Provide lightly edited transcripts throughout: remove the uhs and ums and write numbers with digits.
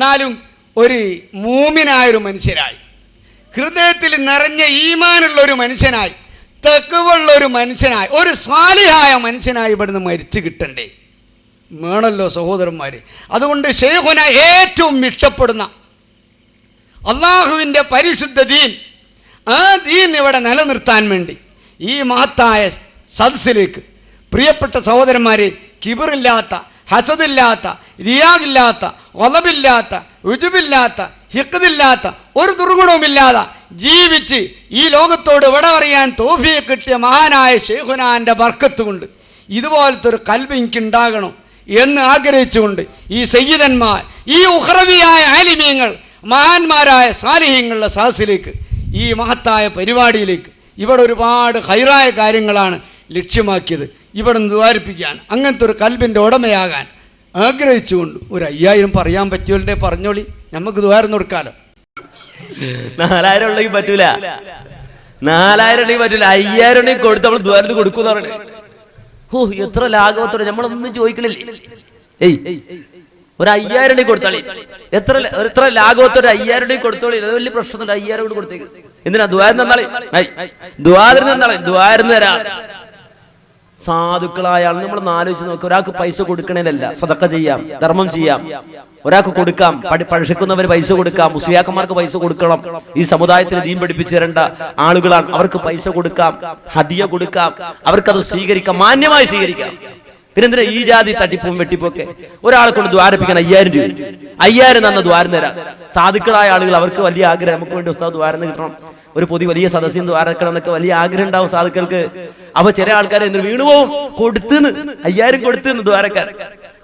എന്നാലും ഒരു മൂമിനായൊരു മനുഷ്യനായി, ഹൃദയത്തിൽ നിറഞ്ഞ ഈമാനുള്ള ഒരു മനുഷ്യനായി, തഖ്വയുള്ള ഒരു മനുഷ്യനായി, ഒരു സ്വാലിഹായ മനുഷ്യനായി ഇവിടുന്ന് മരിച്ചു കിട്ടണ്ടേ വേണമല്ലോ സഹോദരന്മാർ. അതുകൊണ്ട് ശൈഖുന ഏറ്റവും ഇഷ്ടപ്പെടുന്ന അള്ളാഹുവിൻ്റെ പരിശുദ്ധ ദീൻ, ആ ദീൻ ഇവിടെ നിലനിർത്താൻ വേണ്ടി ഈ മഹത്തായ സദസ്സിലേക്ക് പ്രിയപ്പെട്ട സഹോദരന്മാരെ, കിബറില്ലാത്ത, ഹസദില്ലാത്ത, റിയാഗില്ലാത്ത, വലബില്ലാത്ത, ഉജുബില്ലാത്ത, ഹിഖദില്ലാത്ത, ഒരു ദുർഗുണവുമില്ലാതെ ജീവിച്ച് ഈ ലോകത്തോട് വിട അറിയാൻ തൗഫീഖ് കിട്ടിയ മഹാനായ ശൈഖുനാന്റെ ബർക്കത്ത് കൊണ്ട് ഇതുപോലത്തെ ഒരു കൽബ് എനിക്കുണ്ടാകണം എന്ന് ആഗ്രഹിച്ചുകൊണ്ട് ഈ സയ്യിദന്മാർ, ഈ ഉഖ്റവിയായ ആലിമീങ്ങൾ, മഹാന്മാരായ സാലിഹീങ്ങളുടെ സദസ്സിലേക്ക്, ഈ മഹത്തായ പരിപാടിയിലേക്ക്, ഇവിടെ ഒരുപാട് ഹൈറായ കാര്യങ്ങളാണ് ലക്ഷ്യമാക്കിയത്. ഇവിടെ നിന്ന് ദ്വാരിപ്പിക്കാൻ, അങ്ങനത്തെ ഒരു കൽബിൻ്റെ ഉടമയാകാൻ ആഗ്രഹിച്ചുകൊണ്ട് ഒരു 5000 പറയാൻ പറ്റിയവരുടെ പറഞ്ഞോളി, നമുക്ക് ദ്വാരം കൊടുക്കാലോ. 4000 ഉണ്ടെങ്കിൽ പറ്റൂല, 4000 ഉണ്ടെങ്കിൽ പറ്റൂല, 5000 ഉണ്ടെങ്കിൽ കൊടുത്ത് നമ്മൾ ദ്വാരത്ത് കൊടുക്കുന്ന പറയണേ. ഓ, എത്ര ലാഘവത്തോടെ, നമ്മളൊന്നും ചോദിക്കണില്ലേ. ഒരു 5000 ഉണ്ടെങ്കിൽ കൊടുത്താളി, എത്ര ലാഘവത്തോടെ 5000 ഉണ്ടെങ്കിൽ കൊടുത്തോളി, അത് വലിയ പ്രശ്നമല്ല. 5000 കൊണ്ട് കൊടുത്തേക്ക്. എന്തിനാ ദ്വാരം തന്നാളി, ദ്വാരം തരാ. സാധുക്കളായ ആൾ നമ്മൾ ആലോചിച്ച് നോക്കുക. ഒരാൾക്ക് പൈസ കൊടുക്കണേലല്ല, സദഖ ചെയ്യാം, ധർമ്മം ചെയ്യാം, ഒരാൾക്ക് കൊടുക്കാം, പഠിക്കുന്നവര് പൈസ കൊടുക്കാം, മുസ്ലിയാക്കന്മാർക്ക് പൈസ കൊടുക്കണം. ഈ സമുദായത്തിന് ദീൻ പഠിപ്പിച്ചു തരേണ്ട ആളുകളാണ്, അവർക്ക് പൈസ കൊടുക്കാം, ഹദിയ കൊടുക്കാം, അവർക്കത് സ്വീകരിക്കാം, മാന്യമായി സ്വീകരിക്കാം. പിന്നെന്തിനാ ഈ ജാതി തട്ടിപ്പും വെട്ടിപ്പൊക്കെ? ഒരാളെ കൊണ്ട് ദ്വാരപ്പിക്കാൻ 5000 രൂപ, 5000 തന്ന ദ്വാരം തരാം. സാധുക്കളായ ആളുകൾ, അവർക്ക് വലിയ ആഗ്രഹം, നമുക്ക് വേണ്ടി ഉസ്താദ് ദ്വാരം കിട്ടണം, ഒരു വലിയ സദസ്സിൽ ദ്വാരക്കണം എന്നൊക്കെ വലിയ ആഗ്രഹം ഉണ്ടാവും സാധുക്കൾക്ക്. അപ്പൊ ചില ആൾക്കാരെ എന്ത് വീണുപോകും, കൊടുത്തുന്ന് 5000 കൊടുത്തുന്ന് ദ്വാരക്കാൻ.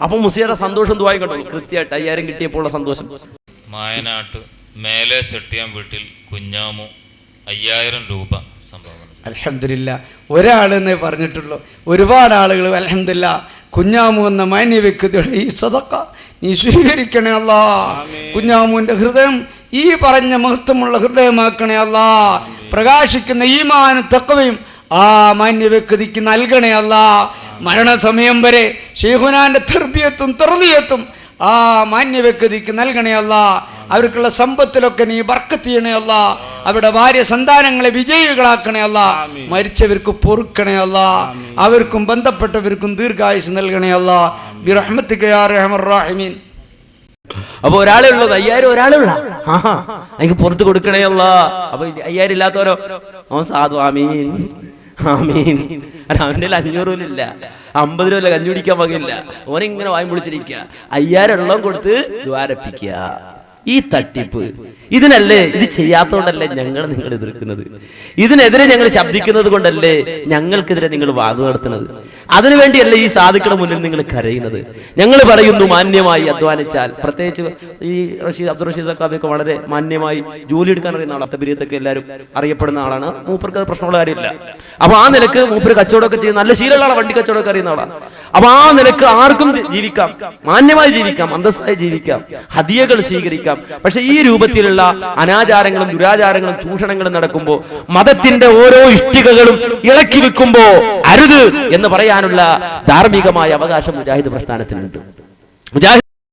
അപ്പൊ മുസ്ലിയുടെ സന്തോഷം ദ്വാരം കണ്ടു, കൃത്യമായിട്ട് 5000 കിട്ടിയപ്പോൾ സന്തോഷം. മായനാട്ട് മേലെ ചെട്ടിയാൻ വീട്ടിൽ കുഞ്ഞാമു 5000 രൂപ സംഭാവന. അൽഹംദുലില്ലാ, ഒരാളെന്നേ പറഞ്ഞിട്ടുള്ളൂ. ഒരുപാട് ആളുകൾ അൽഹംദുലില്ലാ കുഞ്ഞാമു എന്ന മാന്യ വ്യക്തിയുടെ ഈ സദഖ നീ സ്വീകരിക്കണേ അല്ലാ. കുഞ്ഞാമുവിന്റെ ഹൃദയം ഈ പറഞ്ഞ മഹത്വമുള്ള ഹൃദയമാക്കണേ അല്ലാ. പ്രകാശിക്കുന്ന ഈമാനും തഖ്വയും ആ മാന്യ വ്യക്തിക്ക് നൽകണേ അല്ലാ. മരണസമയം വരെ ശൈഖുനാന്റെ തർബിയത്തും തർദിയത്തും ആ മാന്യ വ്യക്തിക്ക് നൽകണേ അല്ലാ. അവർക്കുള്ള സമ്പത്തിലൊക്കെ നീ ബർക്കത്ത് ചെയ്യണേ അല്ലാ. അവരുടെ ഭാര്യ സന്താനങ്ങളെ വിജയികളാക്കണേ അല്ലാ. മരിച്ചവർക്ക് പൊറുക്കണേ അല്ലാ. അവർക്കും ബന്ധപ്പെട്ടവർക്കും ദീർഘായുസ് നൽകണേ അല്ലാ. ബിറഹ്മതിക യാ അർഹമർ റഹീമീൻ. അപ്പൊ ഒരാളെ ഉള്ളത്, 5000 ഒരാളെ ഉള്ള, എനിക്ക് പുറത്ത് കൊടുക്കണേ അല്ലാ. അപ്പൊ 5000 ഇല്ലാത്തവരോ, അവൻ സാധു ആമീൻ ആമീൻ. അവൻ്റെ 500 രൂപ ഇല്ല, 50 രൂപ കഞ്ഞി കുടിക്കാൻ വകയില്ല, ഓനിങ്ങനെ വായും പൊളിച്ചിരിക്കുക. 5000 ഉള്ളം കൊടുത്ത് ദ്വാരപ്പിക്കുക. ഈ തട്ടിപ്പ് ഇതിനല്ലേ, ഇത് ചെയ്യാത്തതുകൊണ്ടല്ലേ നിങ്ങൾ എതിർക്കുന്നത്? ഇതിനെതിരെ ഞങ്ങൾ ശബ്ദിക്കുന്നത് കൊണ്ടല്ലേ ഞങ്ങൾക്കെതിരെ നിങ്ങൾ വാദം നടത്തുന്നത്? അതിനുവേണ്ടിയല്ലേ ഈ സാധുക്കളുടെ മുന്നിൽ നിങ്ങൾ കരയുന്നത്? ഞങ്ങൾ പറയുന്നു, മാന്യമായി അധ്വാനിച്ചാൽ, പ്രത്യേകിച്ച് ഈ അബ്ദുൾ റഷീദ് സഖാഫിയൊക്കെ വളരെ മാന്യമായി ജോലി എടുക്കാൻ അറിയുന്ന ആളാണ്, തബരീയത്തൊക്കെ എല്ലാവരും അറിയപ്പെടുന്ന ആളാണ്. മൂപ്പർക്ക് അത് പ്രശ്നമുള്ള കാര്യമില്ല. അപ്പൊ ആ നിലക്ക് മൂപ്പര് കച്ചവടമൊക്കെ ചെയ്യുന്ന നല്ല ശീലമുള്ള ആളാണ്, വണ്ടി കച്ചവടമൊക്കെ അറിയുന്ന ആളാണ്. അപ്പൊ ആ നിലക്ക് ആർക്കും ജീവിക്കാം, മാന്യമായി ജീവിക്കാം, അന്തസ്സായി ജീവിക്കാം, ഹദിയകൾ സ്വീകരിക്കാം. പക്ഷെ ഈ രൂപത്തിലുള്ള അനാചാരങ്ങളും ദുരാചാരങ്ങളും ചൂഷണങ്ങളും നടക്കുമ്പോ, മതത്തിന്റെ ഓരോ ഇഷ്ടികകളും ഇളക്കി വെക്കുമ്പോ അരുത് എന്ന് പറയാനുള്ള ധാർമ്മികമായ അവകാശം മുജാഹിദ് പ്രസ്ഥാനത്തിനുണ്ട്.